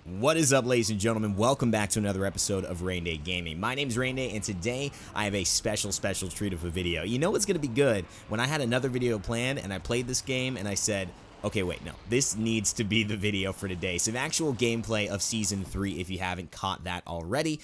What is up, ladies and gentlemen? Welcome back to another episode of Rain Day Gaming. My name is Rain Day, and today I have a special treat of a video. You know what's going to be good? When I had another video planned and I played this game and I said, okay, wait, no, this needs to be the video for today. Some actual gameplay of Season 3 if you haven't caught that already.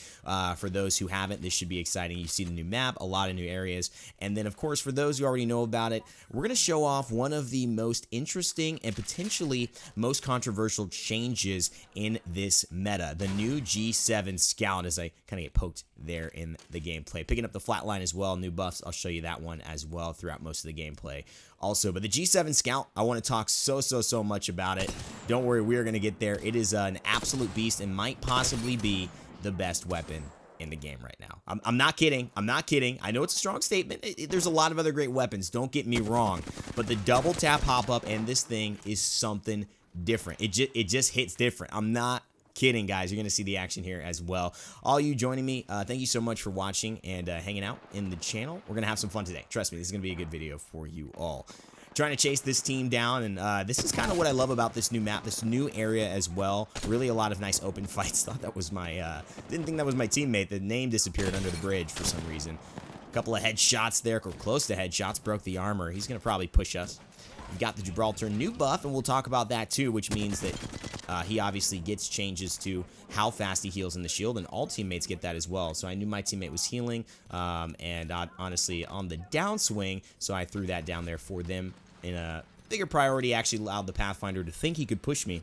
For those who haven't, this should be exciting. You see the new map, a lot of new areas. And then, of course, for those who already know about it, we're going to show off one of the most interesting and potentially most controversial changes in this meta. The new G7 Scout, as I kind of get poked there in the gameplay. Picking up the flatline as well, new buffs. I'll show you that one as well throughout most of the gameplay. Also, but the G7 Scout, I want to talk so much about it. Don't worry, we're going to get there. It is an absolute beast and might possibly be the best weapon in the game right now. I'm not kidding. I'm not kidding. I know it's a strong statement. There's a lot of other great weapons. Don't get me wrong. But the double tap hop up and this thing is something different. It just hits different. I'm not kidding, guys. You're going to see the action here as well. All you joining me, thank you so much for watching and hanging out in the channel. We're going to have some fun today. Trust me, this is going to be a good video for you all. Trying to chase this team down, and this is kind of what I love about this new map, this new area as well. Really a lot of nice open fights. Thought that was my, didn't think that was my teammate. The name disappeared under the bridge for some reason. A couple of headshots there, or close to headshots, broke the armor. He's going to probably push us. We've got the Gibraltar new buff, and we'll talk about that too, which means that he obviously gets changes to how fast he heals in the shield, and all teammates get that as well. So I knew my teammate was healing, and honestly on the downswing, so I threw that down there for them in a bigger priority. Actually allowed the Pathfinder to think he could push me,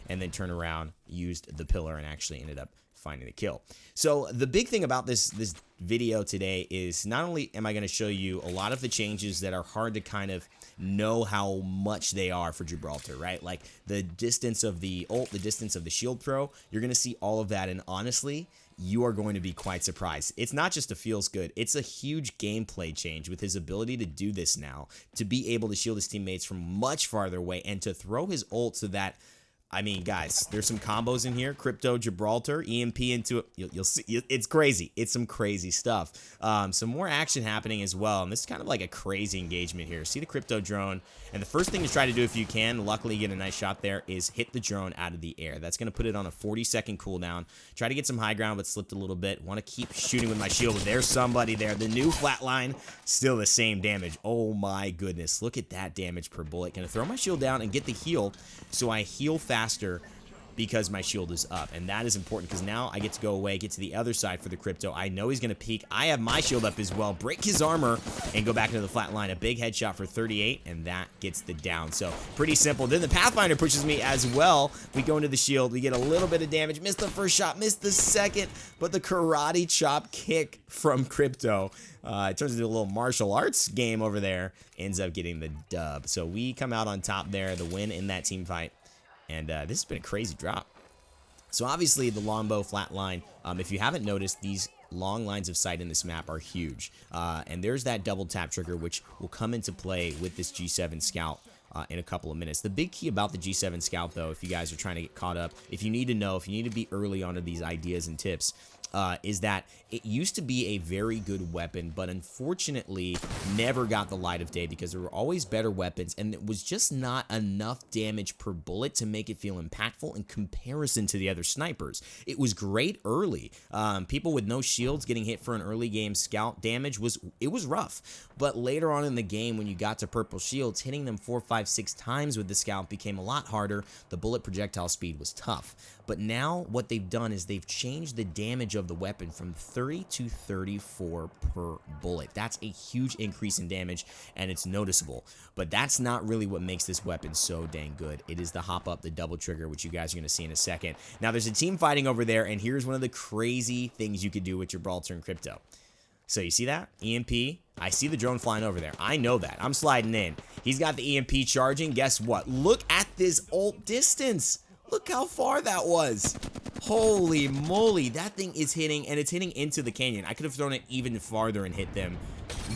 and then turn around, used the pillar, and actually ended up finding the kill. So the big thing about this video today is not only am I going to show you a lot of the changes that are hard to kind of know how much they are for Gibraltar, right? Like the distance of the ult, the distance of the shield throw, you're going to see all of that, and honestly, you are going to be quite surprised. It's not just a feels good, it's a huge gameplay change with his ability to do this now, to be able to shield his teammates from much farther away and to throw his ult so that, I mean, guys, there's some combos in here. Crypto, Gibraltar, EMP into it. You'll see. It's crazy. It's some crazy stuff. Some more action happening as well. And this is kind of like a crazy engagement here. See the crypto drone. And the first thing to try to do if you can, luckily you get a nice shot there, is hit the drone out of the air. That's going to put it on a 40-second cooldown. Try to get some high ground, but slipped a little bit. Want to keep shooting with my shield, but there's somebody there. The new flatline, still the same damage. Oh my goodness. Look at that damage per bullet. Going to throw my shield down and get the heal, so I heal faster because my shield is up, and that is important because now I get to go away, get to the other side for the crypto. I know he's going to peek. I have my shield up as well, break his armor, and go back into the flat line. A big headshot for 38, and that gets the down. So pretty simple. Then the Pathfinder pushes me as well. We go into the shield. We get a little bit of damage. Missed the first shot, missed the second, but the karate chop kick from crypto, it turns into a little martial arts game over there, ends up getting the dub. So we come out on top there, the win in that team fight. And this has been a crazy drop. So obviously the longbow flatline, if you haven't noticed, these long lines of sight in this map are huge. And there's that double tap trigger, which will come into play with this G7 Scout in a couple of minutes. The big key about the G7 Scout, though, if you guys are trying to get caught up, if you need to know, if you need to be early onto these ideas and tips, is that it used to be a very good weapon, but unfortunately never got the light of day because there were always better weapons, and it was just not enough damage per bullet to make it feel impactful in comparison to the other snipers. It was great early. People with no shields getting hit for an early game scout damage was rough, but later on in the game when you got to purple shields, hitting them 4, 5, 6 times with the scout became a lot harder. The bullet projectile speed was tough. But now what they've done is they've changed the damage of the weapon from 30 to 34 per bullet. That's a huge increase in damage, and it's noticeable. But that's not really what makes this weapon so dang good. It is the hop up, the double trigger, which you guys are going to see in a second. Now there's a team fighting over there, and here's one of the crazy things you could do with Gibraltar and crypto. So you see that? EMP. I see the drone flying over there. I know that. I'm sliding in. He's got the EMP charging. Guess what? Look at this ult distance. Look how far that was. Holy moly. That thing is hitting, and it's hitting into the canyon. I could have thrown it even farther and hit them.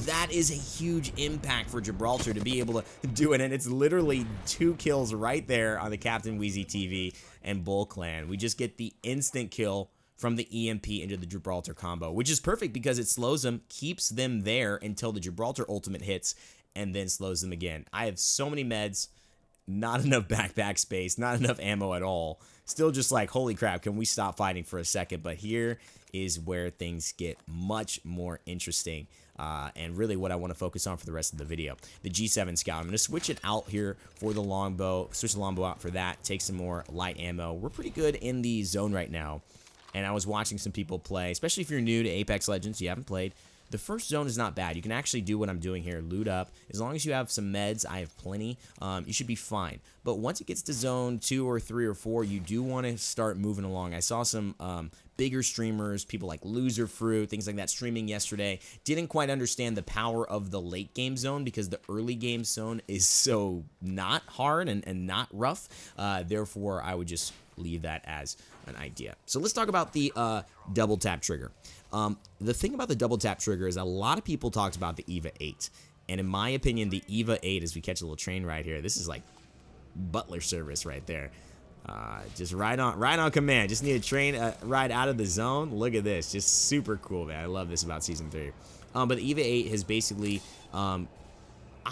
That is a huge impact for Gibraltar to be able to do it, and it's literally 2 kills right there on the Captain Wheezy TV and Bull Clan. We just get the instant kill from the EMP into the Gibraltar combo, which is perfect because it slows them, keeps them there until the Gibraltar ultimate hits, and then slows them again. I have so many meds. not enough backpack space, not enough ammo at all. Still just like, holy crap, can we stop fighting for a second? But here is where things get much more interesting. And really what I want to focus on for the rest of the video. The G7 Scout. I'm going to switch it out here for the longbow. Switch the longbow out for that. Take some more light ammo. We're pretty good in the zone right now. And I was watching some people play, especially if you're new to Apex Legends, you haven't played. The first zone is not bad. You can actually do what I'm doing here, loot up. As long as you have some meds, I have plenty, you should be fine. But once it gets to zone 2 or 3 or 4, you do want to start moving along. I saw some bigger streamers, people like Loser Fruit, things like that, streaming yesterday. Didn't quite understand the power of the late game zone because the early game zone is so not hard and not rough. Therefore, I would just leave that as an idea. So let's talk about the double tap trigger. The thing about the double tap trigger is a lot of people talked about the EVA 8. And in my opinion, the EVA 8, as we catch a little train right here, this is like butler service right there. Just right on command. Just need a train ride out of the zone. Look at this. Just super cool, man. I love this about Season 3. But the EVA 8 has basically, I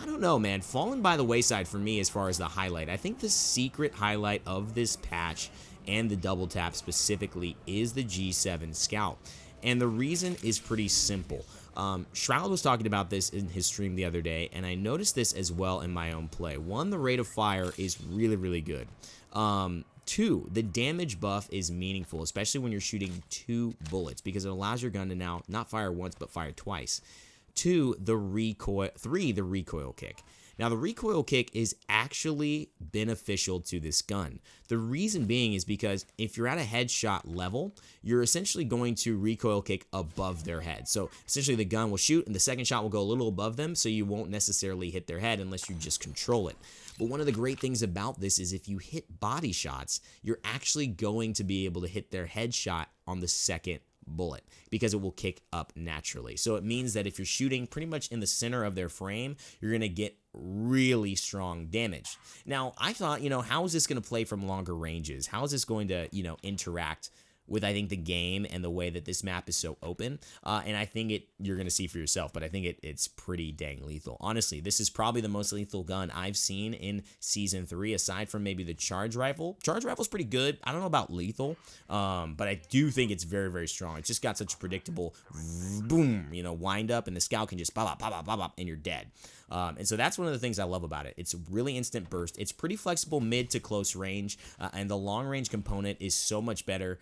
don't know, man, fallen by the wayside for me as far as the highlight. I think the secret highlight of this patch and the double tap specifically is the G7 Scout. And the reason is pretty simple. Shroud was talking about this in his stream the other day, and I noticed this as well in my own play. 1, the rate of fire is really, really good. 2, the damage buff is meaningful, especially when you're shooting 2 bullets, because it allows your gun to now not fire once, but fire twice. 2, the recoil. 3, the recoil kick. Now, the recoil kick is actually beneficial to this gun. The reason being is because if you're at a headshot level, you're essentially going to recoil kick above their head. So essentially the gun will shoot and the second shot will go a little above them, so you won't necessarily hit their head unless you just control it. But one of the great things about this is if you hit body shots, you're actually going to be able to hit their headshot on the second bullet because it will kick up naturally. So it means that if you're shooting pretty much in the center of their frame, you're going to get really strong damage. Now, I thought, how is this going to play from longer ranges? How is this going to, interact with, I think, the game and the way that this map is so open. And I think you're going to see for yourself, but I think it's pretty dang lethal. Honestly, this is probably the most lethal gun I've seen in Season 3, aside from maybe the charge rifle. Charge rifle's pretty good. I don't know about lethal, but I do think it's very, very strong. It's just got such a predictable boom, wind up, and the scout can just pop, pop, pop, pop, pop, and you're dead. And so that's one of the things I love about it. It's really instant burst. It's pretty flexible mid to close range, and the long range component is so much better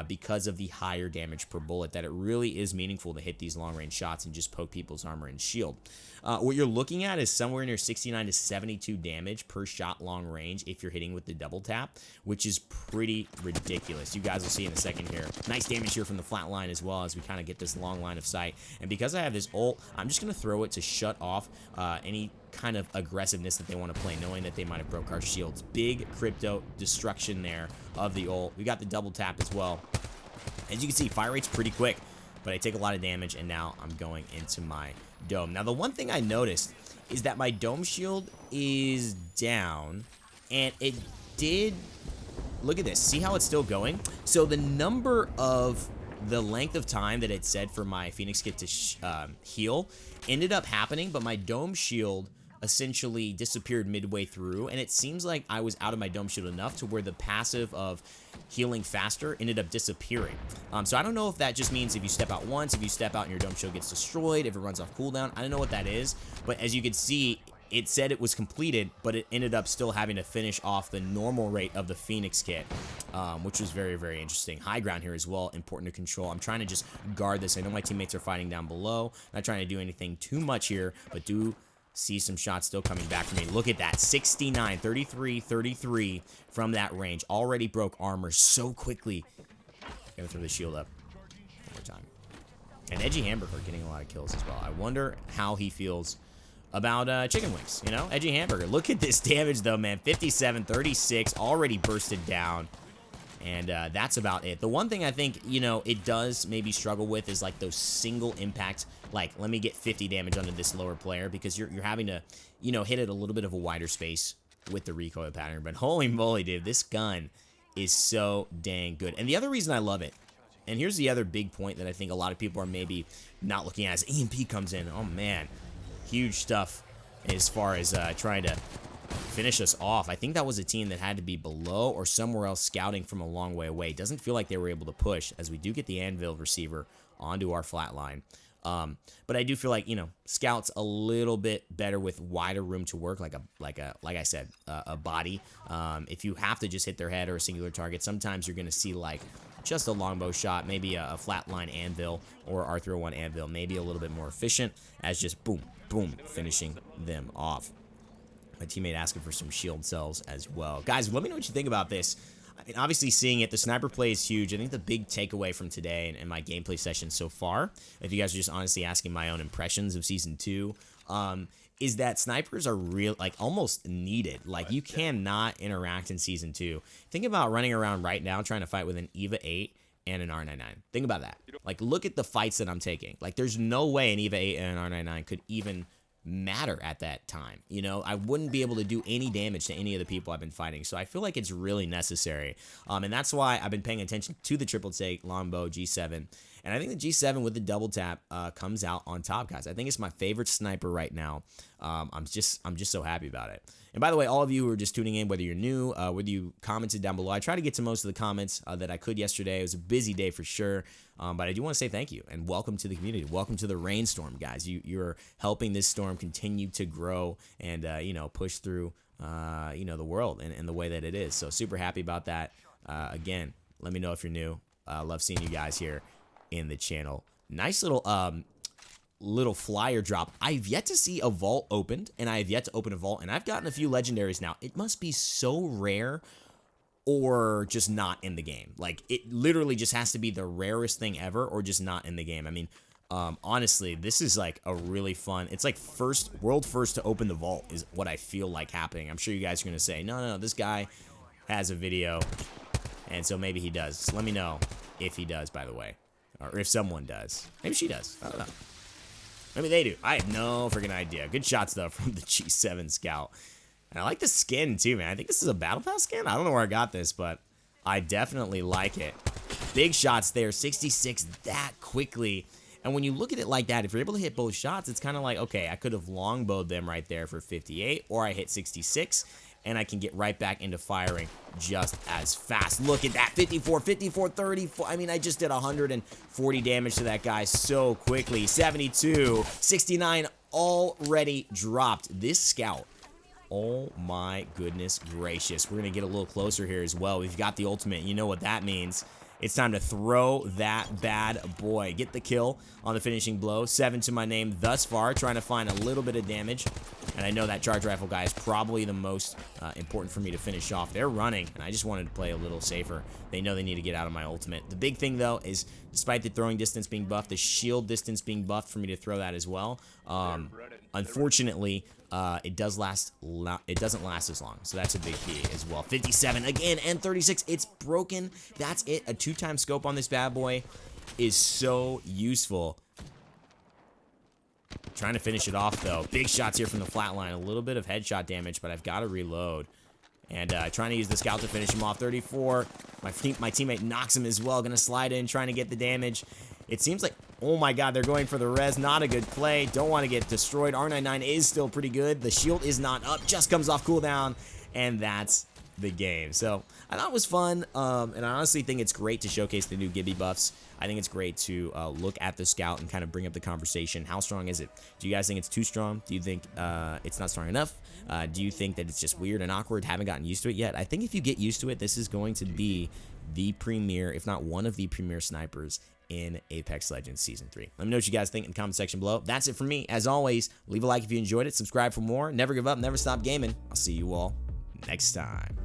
because of the higher damage per bullet that it really is meaningful to hit these long range shots and just poke people's armor and shield. What you're looking at is somewhere near 69 to 72 damage per shot long range if you're hitting with the double tap, which is pretty ridiculous. You guys will see in a second here. Nice damage here from the flat line as well as we kind of get this long line of sight. And because I have this ult, I'm just going to throw it to shut off any kind of aggressiveness that they want to play, knowing that they might have broke our shields. Big crypto destruction there of the ult. We got the double tap as well. As you can see, fire rate's pretty quick, but I take a lot of damage, and now I'm going into my dome. Now, the one thing I noticed is that my dome shield is down, and it did... Look at this. See how it's still going? So the length of time that it said for my Phoenix kit to heal ended up happening, but my dome shield essentially disappeared midway through, and it seems like I was out of my dome shield enough to where the passive of healing faster ended up disappearing. So I don't know if that just means if you step out once, if you step out and your dome shield gets destroyed, if it runs off cooldown. I don't know what that is, but as you can see, it said it was completed, but it ended up still having to finish off the normal rate of the Phoenix kit, which was very, very interesting. High ground here as well, important to control. I'm trying to just guard this. I know my teammates are fighting down below. Not trying to do anything too much here, but do see some shots still coming back for me. Look at that, 69, 33, 33 from that range. Already broke armor so quickly. Gonna throw the shield up one more time. And Edgy Hamburger getting a lot of kills as well. I wonder how he feels about chicken wings, Edgy Hamburger. Look at this damage, though, man. 57, 36, already bursted down. And that's about it. The one thing I think, it does maybe struggle with is, like, those single impact, like, let me get 50 damage onto this lower player, because you're having to, hit it a little bit of a wider space with the recoil pattern. But holy moly, dude, this gun is so dang good. And the other reason I love it, and here's the other big point that I think a lot of people are maybe not looking at, as EMP comes in. Oh, man. Huge stuff as far as trying to finish us off. I think that was a team that had to be below or somewhere else scouting from a long way away. It doesn't feel like they were able to push, as we do get the anvil receiver onto our flat line. But I do feel like, you know, scouts a little bit better with wider room to work, like I said, a body. If you have to just hit their head or a singular target, sometimes you're going to see like just a longbow shot, maybe a flatline anvil or R301 anvil, maybe a little bit more efficient as just boom, boom, finishing them off. My teammate asking for some shield cells as well. Guys, let me know what you think about this. I mean, obviously seeing it, the sniper play is huge. I think the big takeaway from today and my gameplay session so far, if you guys are just honestly asking my own impressions of Season 2, is that snipers are real, like almost needed. Like you cannot interact in Season 2. Think about running around right now trying to fight with an EVA 8 and an R99. Think about that. Like look at the fights that I'm taking. Like there's no way an EVA 8 and an R99 could even matter at that time. You know, I wouldn't be able to do any damage to any of the people I've been fighting. So I feel like it's really necessary. And that's why I've been paying attention to the triple take longbow G7. And I think the G7 with the double tap comes out on top, guys. I think it's my favorite sniper right now. I'm just so happy about it. And by the way, all of you who are just tuning in, whether you're new, whether you commented down below, I tried to get to most of the comments that I could yesterday. It was a busy day for sure, but I do want to say thank you and welcome to the community. Welcome to the rainstorm, guys. You're helping this storm continue to grow and you know, push through you know, the world and the way that it is. So super happy about that. Again, let me know if you're new. Love seeing you guys here in the channel. Nice little flyer drop. I've yet to see a vault opened, and I have yet to open a vault, and I've gotten a few legendaries now. It must be so rare or just not in the game. Like it literally just has to be the rarest thing ever or just not in the game. I mean, honestly, this is like a really fun, it's like world first to open the vault is what I feel like happening. I'm sure you guys are gonna say, no, this guy has a video, and so maybe he does. So let me know if he does, by the way, or if someone does. Maybe she does. I don't know. Maybe they do. I have no freaking idea. Good shots, though, from the G7 Scout. And I like the skin, too, man. I think this is a Battle Pass skin. I don't know where I got this, but I definitely like it. Big shots there. 66 that quickly. And when you look at it like that, if you're able to hit both shots, it's kind of like, okay, I could have longbowed them right there for 58, or I hit 66, and I can get right back into firing just as fast. Look at that, 54, 54, 34. I mean, I just did 140 damage to that guy so quickly. 72, 69 already dropped. This scout, oh my goodness gracious. We're going to get a little closer here as well. We've got the ultimate. You know what that means. It's time to throw that bad boy. Get the kill on the finishing blow. 7 to my name thus far. Trying to find a little bit of damage. And I know that charge rifle guy is probably the most important for me to finish off. They're running, and I just wanted to play a little safer. They know they need to get out of my ultimate. The big thing, though, is despite the throwing distance being buffed, the shield distance being buffed for me to throw that as well. Unfortunately, it doesn't last as long, so that's a big key as well. 57 again and 36. It's broken. That's it. A 2-time scope on this bad boy is so useful. Trying to finish it off though. Big shots here from the flat line. A little bit of headshot damage, but I've got to reload. And trying to use the scout to finish him off. 34. My teammate knocks him as well. Gonna slide in, trying to get the damage. It seems like, oh my god, they're going for the res. Not a good play. Don't want to get destroyed. R99 is still pretty good. The shield is not up. Just comes off cooldown. And that's the game. So I thought it was fun. And I honestly think it's great to showcase the new Gibby buffs. I think it's great to look at the scout and kind of bring up the conversation. How strong is it? Do you guys think it's too strong? Do you think it's not strong enough? Do you think that it's just weird and awkward? Haven't gotten used to it yet? I think if you get used to it, this is going to be the premier, if not one of the premier snipers in Apex Legends Season 3. Let me know what you guys think in the comment section below. That's it for me. As always, leave a like if you enjoyed it. Subscribe for more. Never give up. Never stop gaming. I'll see you all next time.